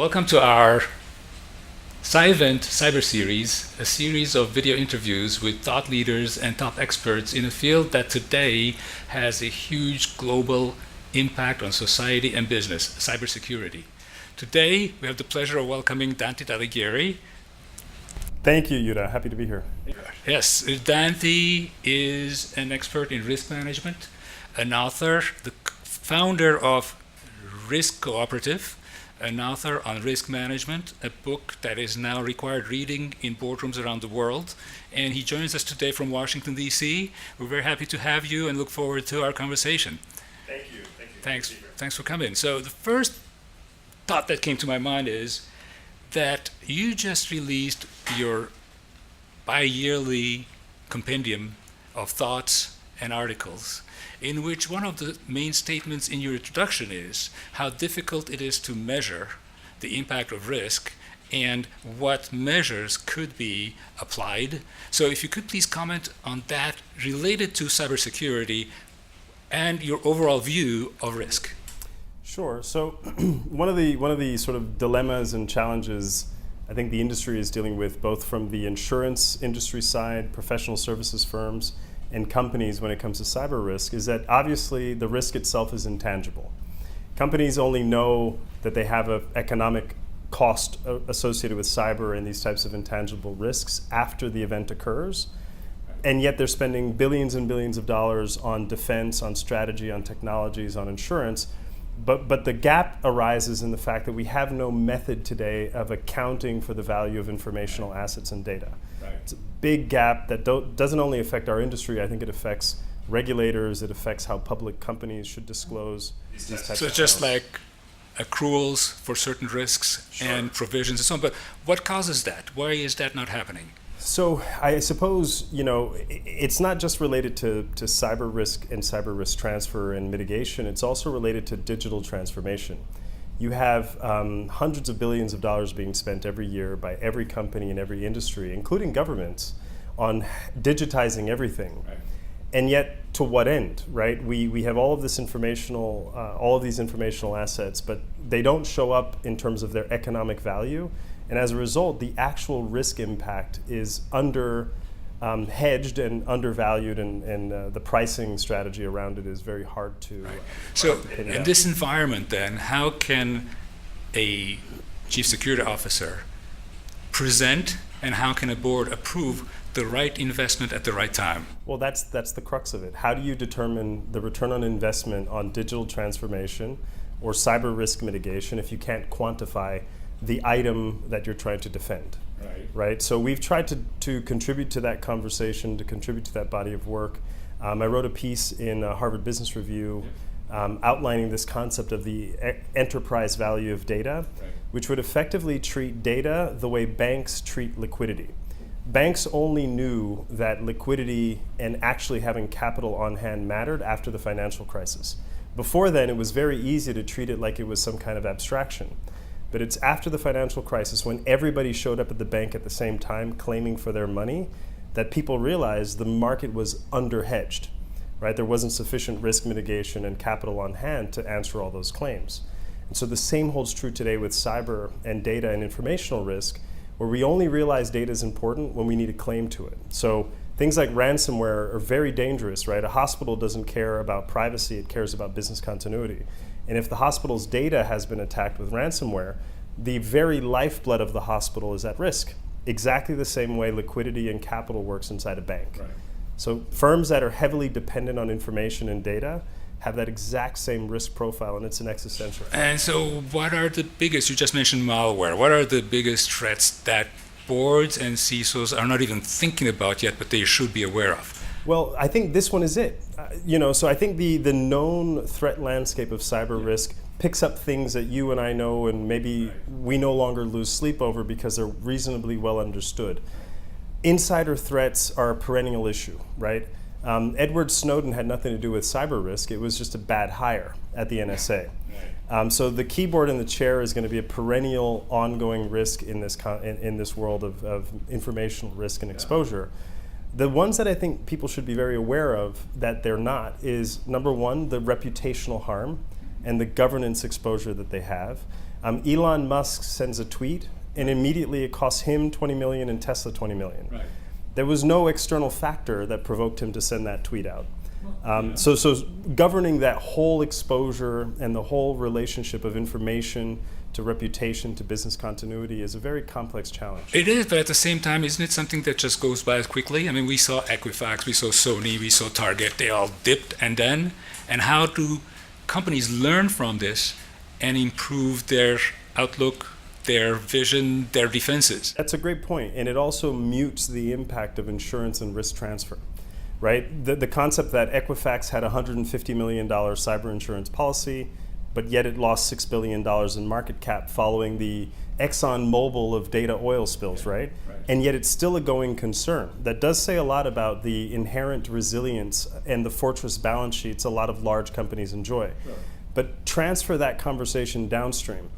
Welcome to our CyVent Cyber Series, a series of video interviews with thought leaders and top experts in a field that today has a huge global impact on society and business, cybersecurity. Today, we have the pleasure of welcoming Dante Disparte. Thank you, Yuda. Happy to be here. Yes, Dante is an expert in risk management, an author, the founder of Cooperative, an author on risk management, a book that is now required reading in boardrooms around the world. And he joins us today from Washington, D.C. We're very happy to have you and look forward to our conversation. Thank you. Thanks for coming. So the first thought that came to my mind is that you just released your bi-yearly compendium of thoughts and articles, in which one of the main statements in your introduction is how difficult it is to measure the impact of risk and what measures could be applied. So if you could please comment on that related to cybersecurity and your overall view of risk. Sure. So one of the sort of dilemmas and challenges I think the industry is dealing with, both from the insurance industry side, professional services firms, and companies when it comes to cyber risk, is that obviously the risk itself is intangible. Companies only know that they have an economic cost associated with cyber and these types of intangible risks after the event occurs, and yet they're spending billions and billions of dollars on defense, on strategy, on technologies, on insurance. But the gap arises in the fact that we have no method today of accounting for the value of informational assets and data. Right. It's a big gap that doesn't only affect our industry. I think it affects regulators. It affects how public companies should disclose these types So of just accounts. like accruals for certain risks Sure. and provisions and so on. But what causes that? Why is that not happening? So I suppose, it's not just related to cyber risk and cyber risk transfer and mitigation. It's also related to digital transformation. You have hundreds of billions of dollars being spent every year by every company in every industry, including governments, on digitizing everything. Right. And yet, to what end, right? We have all of these informational assets, but they don't show up in terms of their economic value. And as a result, the actual risk impact is hedged and undervalued, and the pricing strategy around it is very hard to. So pin in down. this environment then, how can a chief security officer present and how can a board approve the right investment at the right time? Well, that's the crux of it. How do you determine the return on investment on digital transformation or cyber risk mitigation if you can't quantify the item that you're trying to defend? Right? So we've tried to contribute to that conversation, to contribute to that body of work. I wrote a piece in Harvard Business Review outlining this concept of the enterprise value of data, which would effectively treat data the way banks treat liquidity. Banks only knew that liquidity and actually having capital on hand mattered after the financial crisis. Before then, it was very easy to treat it like it was some kind of abstraction. But it's after the financial crisis, when everybody showed up at the bank at the same time claiming for their money, that people realized the market was underhedged, right? There wasn't sufficient risk mitigation and capital on hand to answer all those claims. And so the same holds true today with cyber and data and informational risk, where we only realize data is important when we need a claim to it. So things like ransomware are very dangerous, right? A hospital doesn't care about privacy, it cares about business continuity. And if the hospital's data has been attacked with ransomware, the very lifeblood of the hospital is at risk. Exactly the same way liquidity and capital works inside a bank. Right. So firms that are heavily dependent on information and data have that exact same risk profile, and it's an existential threat. And so what are the biggest, you just mentioned malware, what are the biggest threats that boards and CISOs are not even thinking about yet, but they should be aware of? Well, I think this one is it. So I think the known threat landscape of cyber risk picks up things that you and I know, and maybe we no longer lose sleep over because they're reasonably well understood. Insider threats are a perennial issue, right? Edward Snowden had nothing to do with cyber risk. It was just a bad hire at the NSA. So the keyboard and the chair is going to be a perennial, ongoing risk in this world of informational risk and exposure. The ones that I think people should be very aware of that they're not is, number one, the reputational harm and the governance exposure that they have. Elon Musk sends a tweet, and immediately it costs him 20 million and Tesla 20 million. Right. There was no external factor that provoked him to send that tweet out. So governing that whole exposure and the whole relationship of information to reputation to business continuity is a very complex challenge. It is, but at the same time, isn't it something that just goes by as quickly? I mean, we saw Equifax, we saw Sony, we saw Target, they all dipped and then. And how do companies learn from this and improve their outlook, their vision, their defenses? That's a great point, and it also mutes the impact of insurance and risk transfer, right? The concept that Equifax had a $150 million cyber insurance policy, but yet it lost $6 billion in market cap following the Exxon Mobil of data oil spills, right? And yet it's still a going concern. That does say a lot about the inherent resilience and the fortress balance sheets a lot of large companies enjoy. But transfer that conversation downstream.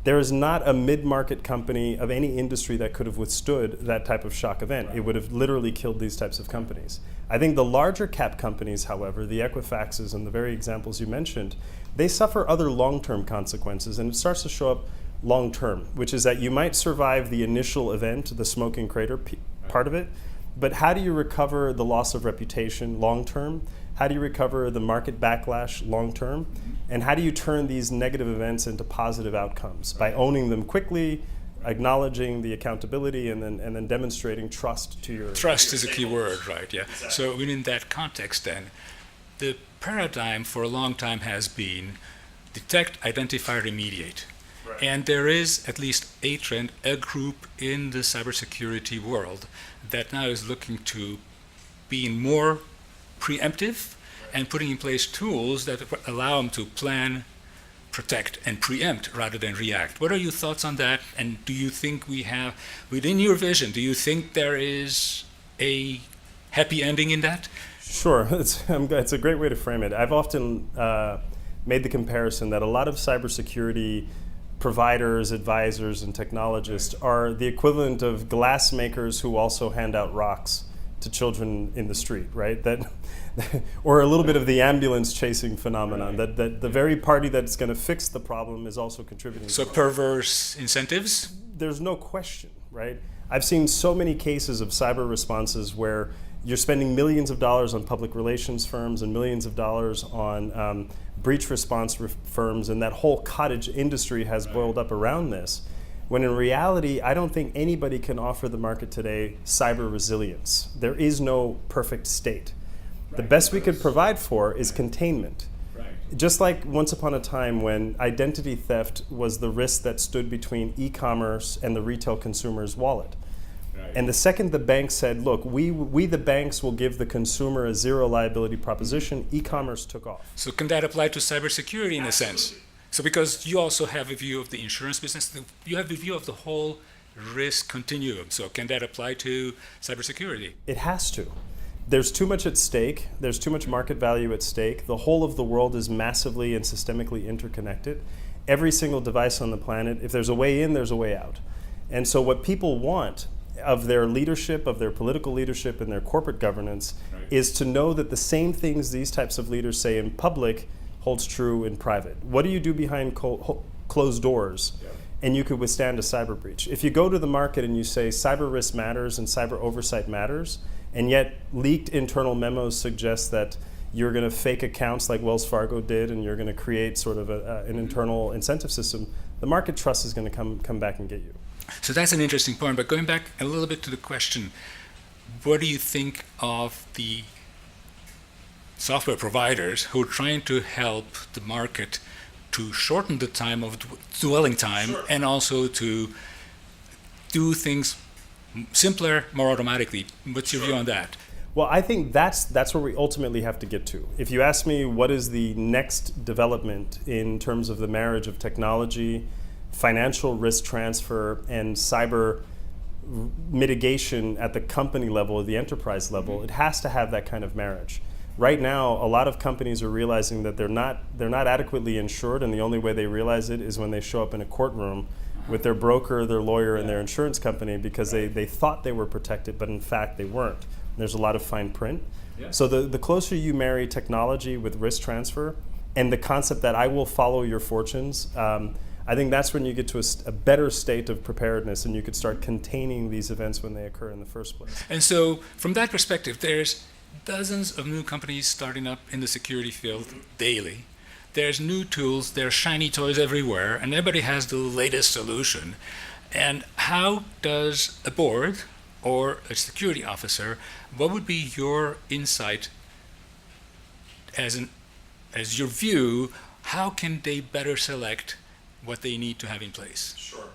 There is not a mid-market company of any industry that could have withstood that type of shock event. It would have literally killed these types of companies. I think the larger cap companies, however, the Equifaxes and the very examples you mentioned, they suffer other long-term consequences, and it starts to show up long-term, which is that you might survive the initial event, the smoking crater part of it, but how do you recover the loss of reputation long-term? How do you recover the market backlash long-term? And how do you turn these negative events into positive outcomes? By owning them quickly, acknowledging the accountability, and then demonstrating trust to your... Trust is a key word, right? Yeah. Exactly. So within that context then, the paradigm for a long time has been detect, identify, remediate. Right. And there is at least a trend, a group in the cybersecurity world that now is looking to being more preemptive and putting in place tools that allow them to plan, protect, and preempt rather than react. What are your thoughts on that? And do you think we have, within your vision, do you think there is a happy ending in that? Sure, it's a great way to frame it. I've often made the comparison that a lot of cybersecurity providers, advisors, and technologists are the equivalent of glass makers who also hand out rocks to children in the street, right? That, or a little bit of the ambulance chasing phenomenon, that the very party that's going to fix the problem is also contributing. So perverse incentives? There's no question, right? I've seen so many cases of cyber responses where you're spending millions of dollars on public relations firms and millions of dollars on breach response firms, and that whole cottage industry has boiled up around this. When in reality, I don't think anybody can offer the market today cyber resilience. There is no perfect state. The best we could provide for is containment. Just like once upon a time when identity theft was the risk that stood between e-commerce and the retail consumer's wallet. And the second the bank said, look, we the banks will give the consumer a zero liability proposition, e-commerce took off. So can that apply to cybersecurity in a sense? So because you also have a view of the insurance business, you have a view of the whole risk continuum. So can that apply to cybersecurity? It has to. There's too much at stake. There's too much market value at stake. The whole of the world is massively and systemically interconnected. Every single device on the planet, if there's a way in, there's a way out. And so what people want of their leadership, of their political leadership and their corporate governance is to know that the same things these types of leaders say in public holds true in private. What do you do behind closed doors? And you could withstand a cyber breach. If you go to the market and you say cyber risk matters and cyber oversight matters, and yet leaked internal memos suggest that you're going to fake accounts like Wells Fargo did, and you're going to create sort of an internal incentive system, the market trust is going to come back and get you. So that's an interesting point. But going back a little bit to the question, what do you think of the software providers who are trying to help the market to shorten the time of dwelling time, and also to do things simpler, more automatically? What's your view on that? Well, I think that's where we ultimately have to get to. If you ask me what is the next development in terms of the marriage of technology, financial risk transfer, and cyber mitigation at the company level, the enterprise level, it has to have that kind of marriage. Right now, a lot of companies are realizing that they're not adequately insured, and the only way they realize it is when they show up in a courtroom with their broker, their lawyer, and their insurance company, because they thought they were protected, but in fact they weren't. There's a lot of fine print. So the closer you marry technology with risk transfer and the concept that I will follow your fortunes, I think that's when you get to a better state of preparedness, and you could start containing these events when they occur in the first place. And so, from that perspective, there's dozens of new companies starting up in the security field daily. There's new tools, there's shiny toys everywhere, and everybody has the latest solution. And how does a board or a security officer, what would be your insight as your view, how can they better select what they need to have in place? Sure.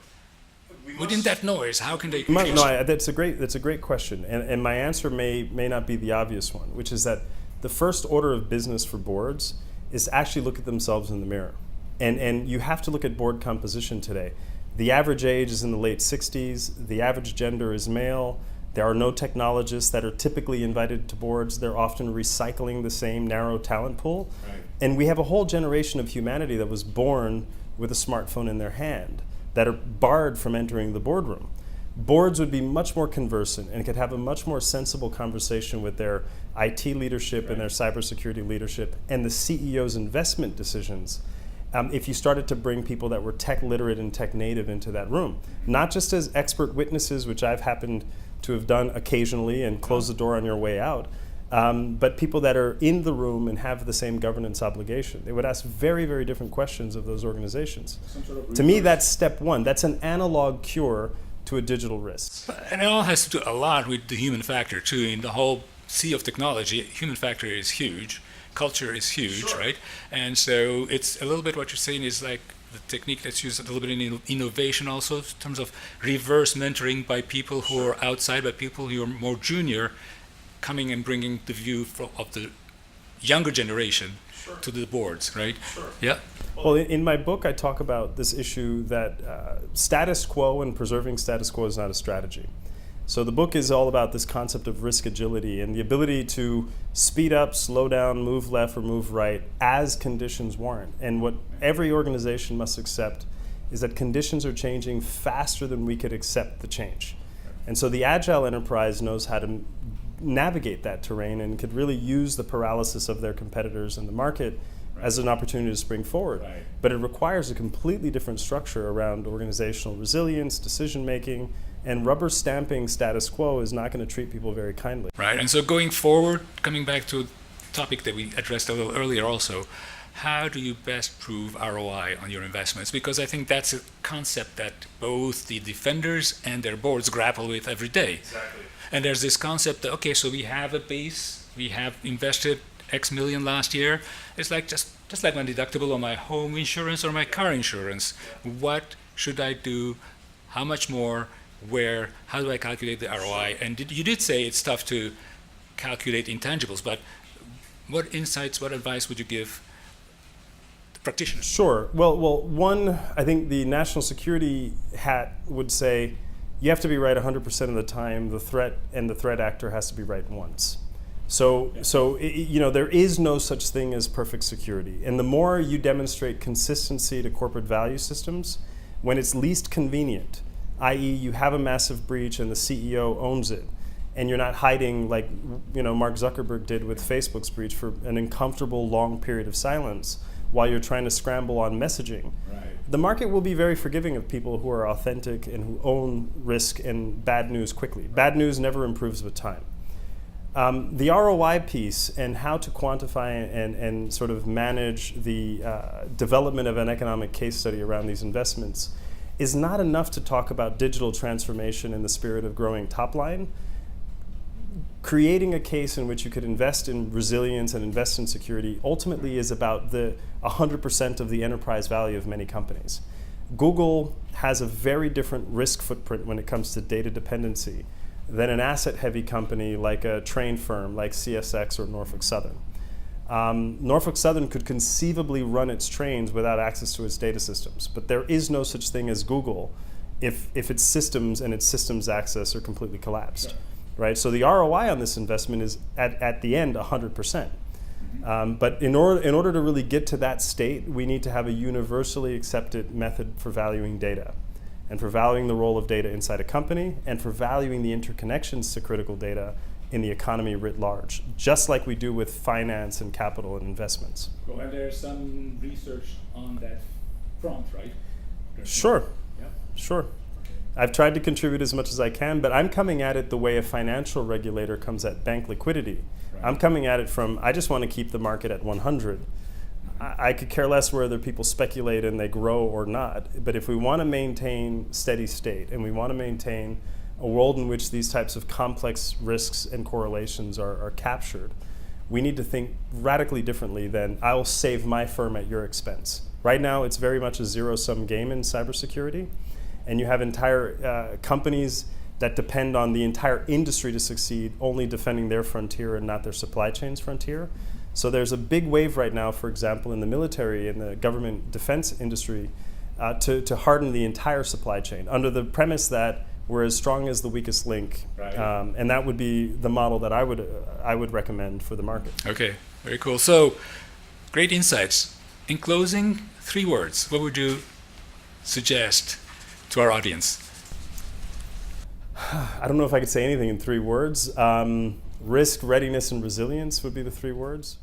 Within that noise, how can they? That's a great question, and my answer may not be the obvious one, which is that the first order of business for boards is to actually look at themselves in the mirror, and you have to look at board composition today. The average age is in the late 60s. The average gender is male. There are no technologists that are typically invited to boards. They're often recycling the same narrow talent pool, right. And we have a whole generation of humanity that was born with a smartphone in their hand, that are barred from entering the boardroom. Boards would be much more conversant and could have a much more sensible conversation with their IT leadership, right, and their cybersecurity leadership and the CEO's investment decisions if you started to bring people that were tech literate and tech native into that room. Not just as expert witnesses, which I've happened to have done occasionally and close the door on your way out, but people that are in the room and have the same governance obligation. They would ask very, very different questions of those organizations. To me, that's step one. That's an analog cure to a digital risk. And it all has to do a lot with the human factor too. In the whole sea of technology, human factor is huge. Culture is huge, sure, right? And so it's a little bit what you're saying is like the technique that's used a little bit in innovation also in terms of reverse mentoring by people who are outside, by people who are more junior, coming and bringing the view of the younger generation, sure, to the boards, right? Sure. Yeah. Well, in my book, I talk about this issue that status quo and preserving status quo is not a strategy. So the book is all about this concept of risk agility and the ability to speed up, slow down, move left or move right as conditions warrant. And what every organization must accept is that conditions are changing faster than we could accept the change. And so the agile enterprise knows how to navigate that terrain and could really use the paralysis of their competitors in the market, right, as an opportunity to spring forward. Right. But it requires a completely different structure around organizational resilience, decision making, and rubber stamping status quo is not going to treat people very kindly. Right, and so going forward, coming back to a topic that we addressed a little earlier also, how do you best prove ROI on your investments? Because I think that's a concept that both the defenders and their boards grapple with every day. Exactly. And there's this concept that, okay, so we have a base, we have invested X million last year. It's like just like my deductible on my home insurance or my car insurance. What should I do? How much more? Where? How do I calculate the ROI? And you did say it's tough to calculate intangibles, but what insights, what advice would you give the practitioners? Sure. Well, one, I think the national security hat would say you have to be right 100% of the time. The threat and the threat actor has to be right once. So there is no such thing as perfect security. And the more you demonstrate consistency to corporate value systems, when it's least convenient, i.e. you have a massive breach and the CEO owns it, and you're not hiding like Mark Zuckerberg did with Facebook's breach for an uncomfortable long period of silence while you're trying to scramble on messaging. Right. The market will be very forgiving of people who are authentic and who own risk and bad news quickly. Bad news never improves with time. The ROI piece and how to quantify and sort of manage the development of an economic case study around these investments is not enough to talk about digital transformation in the spirit of growing top line. Creating a case in which you could invest in resilience and invest in security ultimately is about the 100% of the enterprise value of many companies. Google has a very different risk footprint when it comes to data dependency than an asset-heavy company like a train firm like CSX or Norfolk Southern. Norfolk Southern could conceivably run its trains without access to its data systems, but there is no such thing as Google if its systems and its systems access are completely collapsed. Sure. Right? So the ROI on this investment is at the end 100%. Mm-hmm. But in order to really get to that state, we need to have a universally accepted method for valuing data, and for valuing the role of data inside a company, and for valuing the interconnections to critical data in the economy writ large, just like we do with finance and capital and investments. Well, and there's some research on that front, right? Sure, Yeah. sure. I've tried to contribute as much as I can, but I'm coming at it the way a financial regulator comes at bank liquidity. Right. I'm coming at it from, I just want to keep the market at 100. I could care less whether people speculate and they grow or not, but if we want to maintain steady state and we want to maintain a world in which these types of complex risks and correlations are captured, we need to think radically differently than I'll save my firm at your expense. Right now, it's very much a zero-sum game in cybersecurity, and you have entire companies that depend on the entire industry to succeed, only defending their frontier and not their supply chain's frontier. So there's a big wave right now, for example, in the military and the government defense industry to harden the entire supply chain under the premise that we're as strong as the weakest link. Right. And that would be the model that I would recommend for the market. Okay, very cool. So, great insights. In closing, 3 words. What would you suggest to our audience? I don't know if I could say anything in 3 words. Risk, readiness, and resilience would be the 3 words.